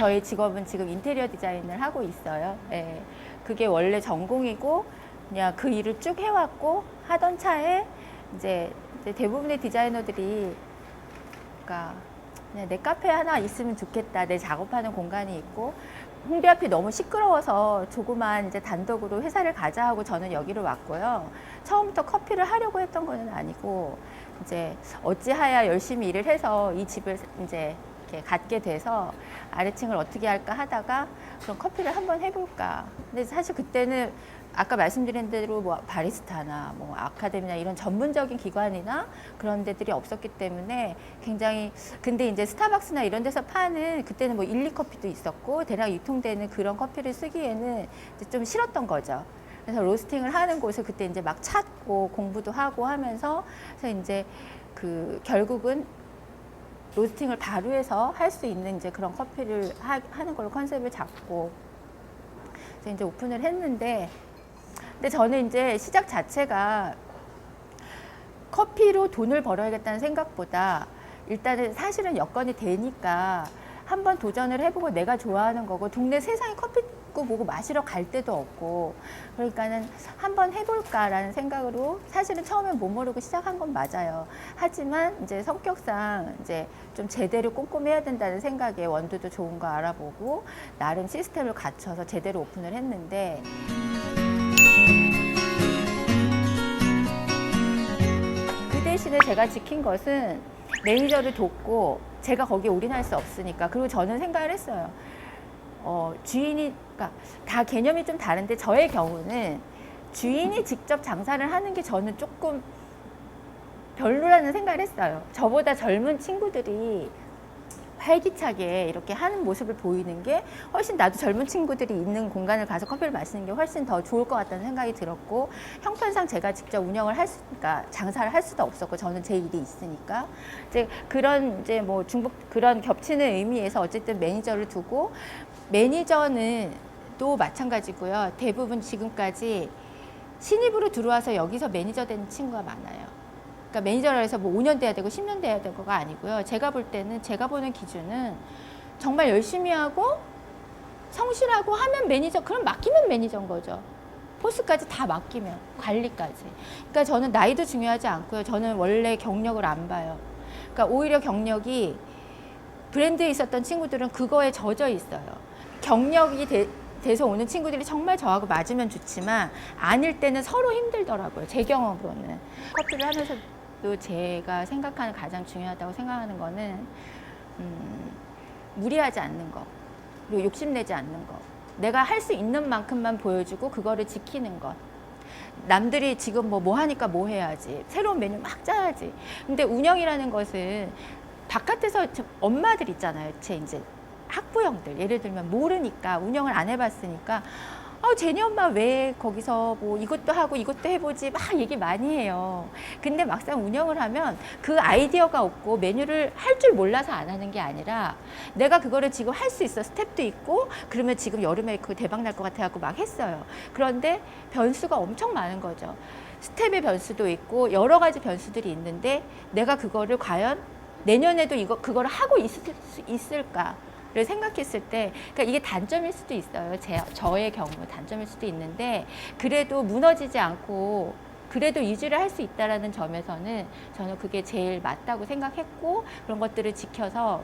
저희 직업은 지금 인테리어 디자인을 하고 있어요. 예. 그게 원래 전공이고 그냥 그 일을 쭉 해왔고 하던 차에 이제 대부분의 디자이너들이 그러니까 그냥 내 카페 하나 있으면 좋겠다. 내 작업하는 공간이 있고 홍대 앞이 너무 시끄러워서 조그만 이제 단독으로 회사를 가자 하고 저는 여기로 왔고요. 처음부터 커피를 하려고 했던 거는 아니고 이제 어찌하야 열심히 일을 해서 이 집을 이제 이렇게 갖게 돼서 아래층을 어떻게 할까 하다가 그럼 커피를 한번 해볼까. 근데 사실 그때는 아까 말씀드린 대로 뭐 바리스타나 뭐 아카데미나 이런 전문적인 기관이나 그런 데들이 없었기 때문에 굉장히 근데 이제 스타벅스나 이런 데서 파는 그때는 뭐 일리커피도 있었고 대량 유통되는 그런 커피를 쓰기에는 이제 좀 싫었던 거죠. 그래서 로스팅을 하는 곳을 그때 이제 막 찾고 공부도 하고 하면서 그래서 이제 그 결국은 로스팅을 바로 해서 할 수 있는 이제 그런 커피를 하는 걸로 컨셉을 잡고 그래서 이제 오픈을 했는데 근데 저는 이제 시작 자체가 커피로 돈을 벌어야겠다는 생각보다 일단은 사실은 여건이 되니까 한번 도전을 해보고 내가 좋아하는 거고 동네 세상에 커피 보고 마시러 갈 데도 없고 그러니까는 한번 해볼까라는 생각으로 사실은 처음엔 못 모르고 시작한 건 맞아요. 하지만 이제 성격상 이제 좀 제대로 꼼꼼히 해야 된다는 생각에 원두도 좋은 거 알아보고 나름 시스템을 갖춰서 제대로 오픈을 했는데 그 대신에 제가 지킨 것은 매니저를 돕고 제가 거기에 올인할 수 없으니까 그리고 저는 생각을 했어요. 주인이, 그러니까 다 개념이 좀 다른데 저의 경우는 주인이 직접 장사를 하는 게 저는 조금 별로라는 생각을 했어요. 저보다 젊은 친구들이 활기차게 이렇게 하는 모습을 보이는 게 훨씬 나도 젊은 친구들이 있는 공간을 가서 커피를 마시는 게 훨씬 더 좋을 것 같다는 생각이 들었고 형편상 제가 직접 운영을 할 수, 그러니까 장사를 할 수도 없었고 저는 제 일이 있으니까 이제 그런 이제 뭐 중복 그런 겹치는 의미에서 어쨌든 매니저를 두고 매니저는 또 마찬가지고요. 대부분 지금까지 신입으로 들어와서 여기서 매니저 된 친구가 많아요. 그러니까 매니저라 해서 뭐 5년 돼야 되고 10년 돼야 되고가 아니고요. 제가 볼 때는 제가 보는 기준은 정말 열심히 하고 성실하고 하면 매니저, 그럼 맡기면 매니저인 거죠. 포스까지 다 맡기면, 관리까지. 그러니까 저는 나이도 중요하지 않고요. 저는 원래 경력을 안 봐요. 그러니까 오히려 경력이 브랜드에 있었던 친구들은 그거에 젖어 있어요. 경력이 돼서 오는 친구들이 정말 저하고 맞으면 좋지만 아닐 때는 서로 힘들더라고요. 제 경험으로는. 커피를 하면서도 제가 생각하는 가장 중요하다고 생각하는 거는 무리하지 않는 거 그리고 욕심내지 않는 거 내가 할 수 있는 만큼만 보여주고 그거를 지키는 것 남들이 지금 뭐 하니까 뭐 해야지 새로운 메뉴 막 짜야지 근데 운영이라는 것은 바깥에서 엄마들 있잖아요. 제 이제 학부형들 예를 들면 모르니까 운영을 안 해봤으니까 쟤네 엄마 왜 거기서 뭐 이것도 하고 이것도 해보지 막 얘기 많이 해요. 근데 막상 운영을 하면 그 아이디어가 없고 메뉴를 할 줄 몰라서 안 하는 게 아니라 내가 그거를 지금 할 수 있어 스텝도 있고 그러면 지금 여름에 그거 대박 날 것 같아갖고 막 했어요. 그런데 변수가 엄청 많은 거죠. 스텝의 변수도 있고 여러 가지 변수들이 있는데 내가 그거를 과연 내년에도 그거를 하고 있을까? 를 생각했을 때, 그러니까 이게 단점일 수도 있어요. 저의 경우 단점일 수도 있는데, 그래도 무너지지 않고, 그래도 유지를 할 수 있다라는 점에서는 저는 그게 제일 맞다고 생각했고, 그런 것들을 지켜서,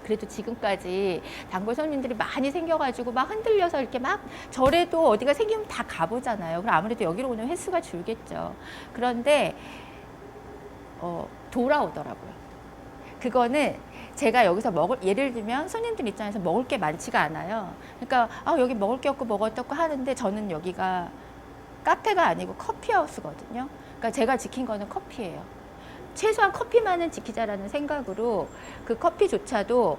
그래도 지금까지 단골 손님들이 많이 생겨가지고 막 흔들려서 이렇게 막 저래도 어디가 생기면 다 가보잖아요. 그럼 아무래도 여기로 오는 횟수가 줄겠죠. 그런데, 돌아오더라고요. 그거는 제가 여기서 예를 들면 손님들 입장에서 먹을 게 많지가 않아요. 그러니까 여기 먹을 게 없고 뭐가 없고 하는데 저는 여기가 카페가 아니고 커피하우스거든요. 그러니까 제가 지킨 거는 커피예요. 최소한 커피만은 지키자라는 생각으로 그 커피조차도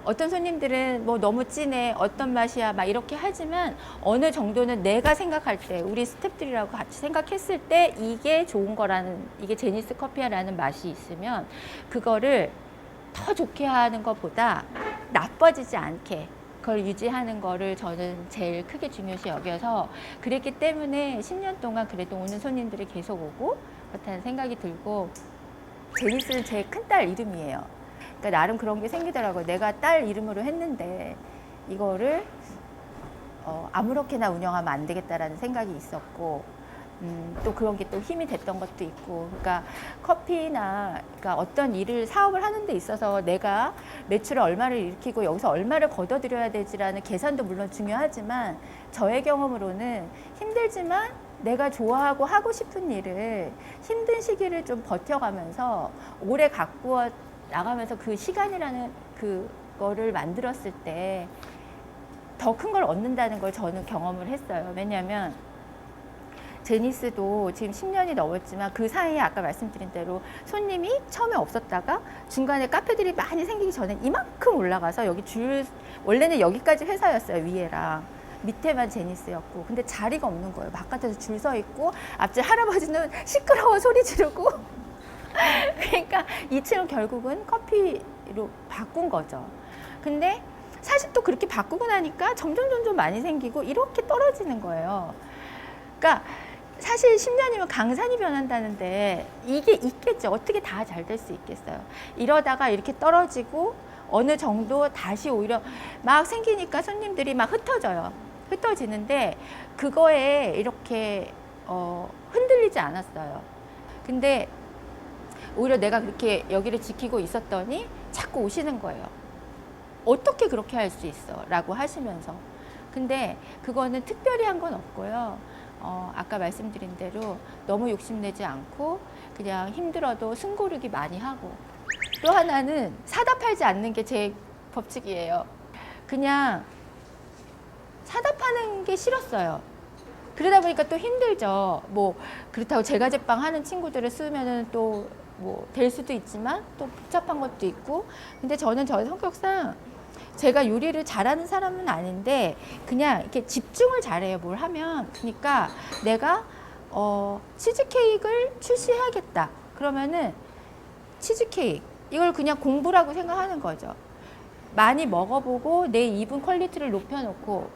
어떤 손님들은 뭐 너무 진해 어떤 맛이야 막 이렇게 하지만 어느 정도는 내가 생각할 때 우리 스태프들이라고 같이 생각했을 때 이게 좋은 거라는 이게 제니스 커피야라는 맛이 있으면 그거를 더 좋게 하는 것보다 나빠지지 않게 그걸 유지하는 거를 저는 제일 크게 중요시 여겨서 그랬기 때문에 10년 동안 그래도 오는 손님들이 계속 오고 그렇다는 생각이 들고 제니스는 제 큰딸 이름이에요. 그러니까 나름 그런 게 생기더라고요. 내가 딸 이름으로 했는데 이거를 아무렇게나 운영하면 안 되겠다라는 생각이 있었고, 또 그런 게 또 힘이 됐던 것도 있고, 그러니까 커피나 그러니까 어떤 일을 사업을 하는 데 있어서 내가 매출을 얼마를 일으키고 여기서 얼마를 걷어들여야 되지라는 계산도 물론 중요하지만, 저의 경험으로는 힘들지만 내가 좋아하고 하고 싶은 일을 힘든 시기를 좀 버텨가면서 오래 가꾸어 나가면서 그 시간이라는 그거를 만들었을 때 더 큰 걸 얻는다는 걸 저는 경험을 했어요. 왜냐하면 제니스도 지금 10년이 넘었지만 그 사이에 아까 말씀드린 대로 손님이 처음에 없었다가 중간에 카페들이 많이 생기기 전에 이만큼 올라가서 여기 원래는 여기까지 회사였어요. 위에랑 밑에만 제니스였고, 근데 자리가 없는 거예요. 바깥에서 줄 서 있고 앞집 할아버지는 시끄러워 소리 지르고 그러니까 2층을 결국은 커피로 바꾼 거죠. 근데 사실 또 그렇게 바꾸고 나니까 점점 많이 생기고 이렇게 떨어지는 거예요. 그러니까 사실 10년이면 강산이 변한다는데 이게 있겠죠. 어떻게 다 잘 될 수 있겠어요. 이러다가 이렇게 떨어지고 어느 정도 다시 오히려 막 생기니까 손님들이 막 흩어지는데 그거에 이렇게 흔들리지 않았어요. 근데 오히려 내가 그렇게 여기를 지키고 있었더니 자꾸 오시는 거예요. 어떻게 그렇게 할 수 있어? 라고 하시면서. 근데 그거는 특별히 한 건 없고요. 아까 말씀드린 대로 너무 욕심내지 않고 그냥 힘들어도 숨고르기 많이 하고, 또 하나는 사다 팔지 않는 게 제 법칙이에요. 그냥 사다 파는 게 싫었어요. 그러다 보니까 또 힘들죠. 뭐 그렇다고 제과 제빵 하는 친구들을 쓰면은 또 뭐 될 수도 있지만 또 복잡한 것도 있고. 근데 저는 저의 성격상 제가 요리를 잘하는 사람은 아닌데 그냥 이렇게 집중을 잘해요. 뭘 하면. 그러니까 내가 치즈케이크를 출시해야겠다. 그러면은 치즈케이크 이걸 그냥 공부라고 생각하는 거죠. 많이 먹어보고 내 입은 퀄리티를 높여놓고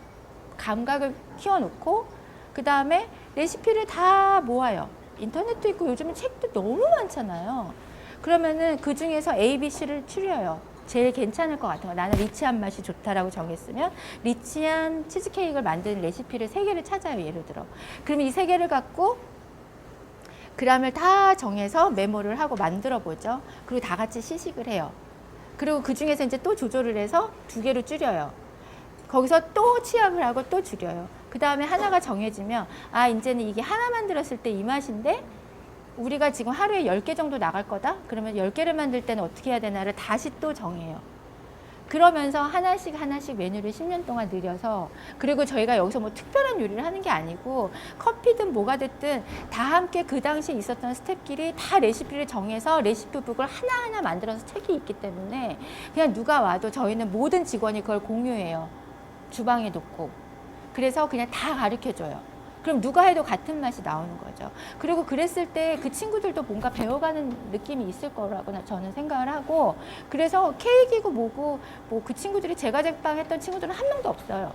감각을 키워놓고 그 다음에 레시피를 다 모아요. 인터넷도 있고 요즘은 책도 너무 많잖아요. 그러면은 그 중에서 A, B, C를 추려요. 제일 괜찮을 것 같은 거. 나는 리치한 맛이 좋다라고 정했으면 리치한 치즈케이크를 만드는 레시피를 3개를 찾아요. 예를 들어. 그러면 이 3개를 갖고 그람을 다 정해서 메모를 하고 만들어 보죠. 그리고 다 같이 시식을 해요. 그리고 그 중에서 이제 또 조절을 해서 2개로 줄여요. 거기서 또 취합을 하고 또 줄여요. 그 다음에 하나가 정해지면 아, 이제는 이게 하나 만들었을 때 이 맛인데 우리가 지금 하루에 10개 정도 나갈 거다? 그러면 10개를 만들 때는 어떻게 해야 되나를 다시 또 정해요. 그러면서 하나씩 메뉴를 10년 동안 늘려서, 그리고 저희가 여기서 뭐 특별한 요리를 하는 게 아니고 커피든 뭐가 됐든 다 함께 그 당시에 있었던 스태프끼리 다 레시피를 정해서 레시피북을 하나하나 만들어서 책이 있기 때문에 그냥 누가 와도 저희는 모든 직원이 그걸 공유해요. 주방에 놓고. 그래서 그냥 다 가르쳐줘요. 그럼 누가 해도 같은 맛이 나오는 거죠. 그리고 그랬을 때 그 친구들도 뭔가 배워가는 느낌이 있을 거라고 저는 생각을 하고, 그래서 케이크이고 뭐고 뭐 그 친구들이 제과 제빵 했던 친구들은 한 명도 없어요.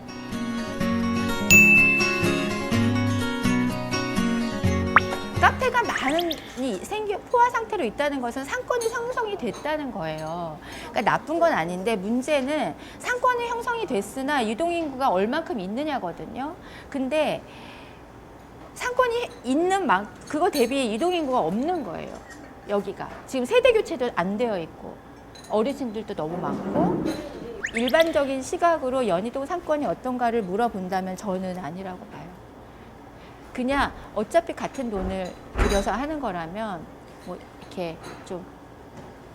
카페가 많이 포화 상태로 있다는 것은 상권이 형성이 됐다는 거예요. 그러니까 나쁜 건 아닌데 문제는 상권이 형성이 됐으나 유동인구가 얼만큼 있느냐거든요. 근데 상권이 있는 그거 대비 유동인구가 없는 거예요. 여기가 지금 세대 교체도 안 되어 있고 어르신들도 너무 많고, 일반적인 시각으로 연희동 상권이 어떤가를 물어본다면 저는 아니라고 봐요. 그냥 어차피 같은 돈을 들여서 하는 거라면 뭐 이렇게 좀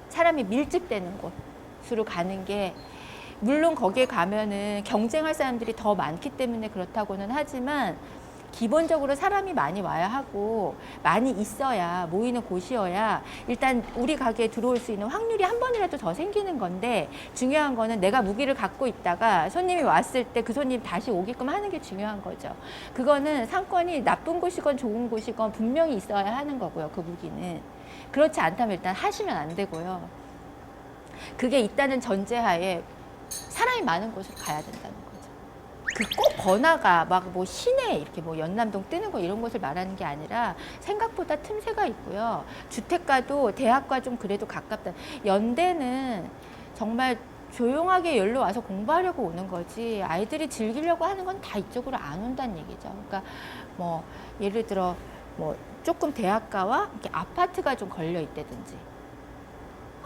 사람이 밀집되는 곳으로 가는 게, 물론 거기에 가면은 경쟁할 사람들이 더 많기 때문에 그렇다고는 하지만 기본적으로 사람이 많이 와야 하고 많이 있어야 모이는 곳이어야 일단 우리 가게에 들어올 수 있는 확률이 한 번이라도 더 생기는 건데, 중요한 거는 내가 무기를 갖고 있다가 손님이 왔을 때 그 손님 다시 오게끔 하는 게 중요한 거죠. 그거는 상권이 나쁜 곳이건 좋은 곳이건 분명히 있어야 하는 거고요. 그 무기는. 그렇지 않다면 일단 하시면 안 되고요. 그게 있다는 전제하에 사람이 많은 곳으로 가야 된다는 거죠. 그 꼭 번화가 막 뭐 시내 이렇게 뭐 연남동 뜨는 거 이런 것을 말하는 게 아니라 생각보다 틈새가 있고요. 주택가도 대학과 좀 그래도 가깝다. 연대는 정말 조용하게 여기로 와서 공부하려고 오는 거지 아이들이 즐기려고 하는 건 다 이쪽으로 안 온다는 얘기죠. 그러니까 뭐 예를 들어 뭐 조금 대학가와 이렇게 아파트가 좀 걸려 있다든지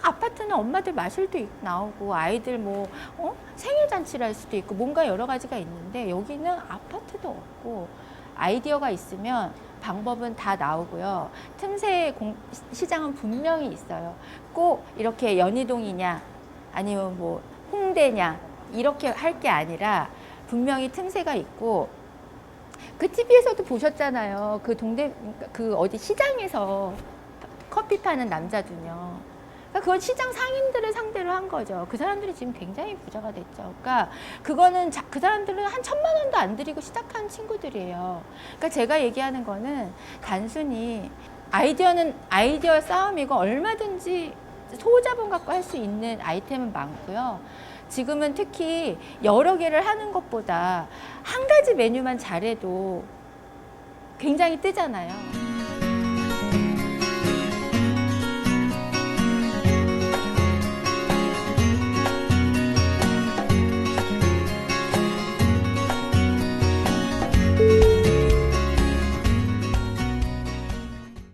아파트는 엄마들 마실도 나오고 아이들 뭐 생일 잔치를 할 수도 있고 뭔가 여러 가지가 있는데 여기는 아파트도 없고 아이디어가 있으면 방법은 다 나오고요. 틈새 시장은 분명히 있어요. 꼭 이렇게 연희동이냐 아니면 뭐 홍대냐 이렇게 할 게 아니라 분명히 틈새가 있고 그 TV에서도 보셨잖아요. 그 동네 그 어디 시장에서 커피 파는 남자도요. 그러니까 그건 시장 상인들을 상대로 한 거죠. 그 사람들이 지금 굉장히 부자가 됐죠. 그러니까 그거는 그 사람들은 한 1,000만 원도 안 들이고 시작한 친구들이에요. 그러니까 제가 얘기하는 거는 단순히 아이디어는 아이디어 싸움이고 얼마든지 소자본 갖고 할 수 있는 아이템은 많고요. 지금은 특히 여러 개를 하는 것보다 한 가지 메뉴만 잘해도 굉장히 뜨잖아요.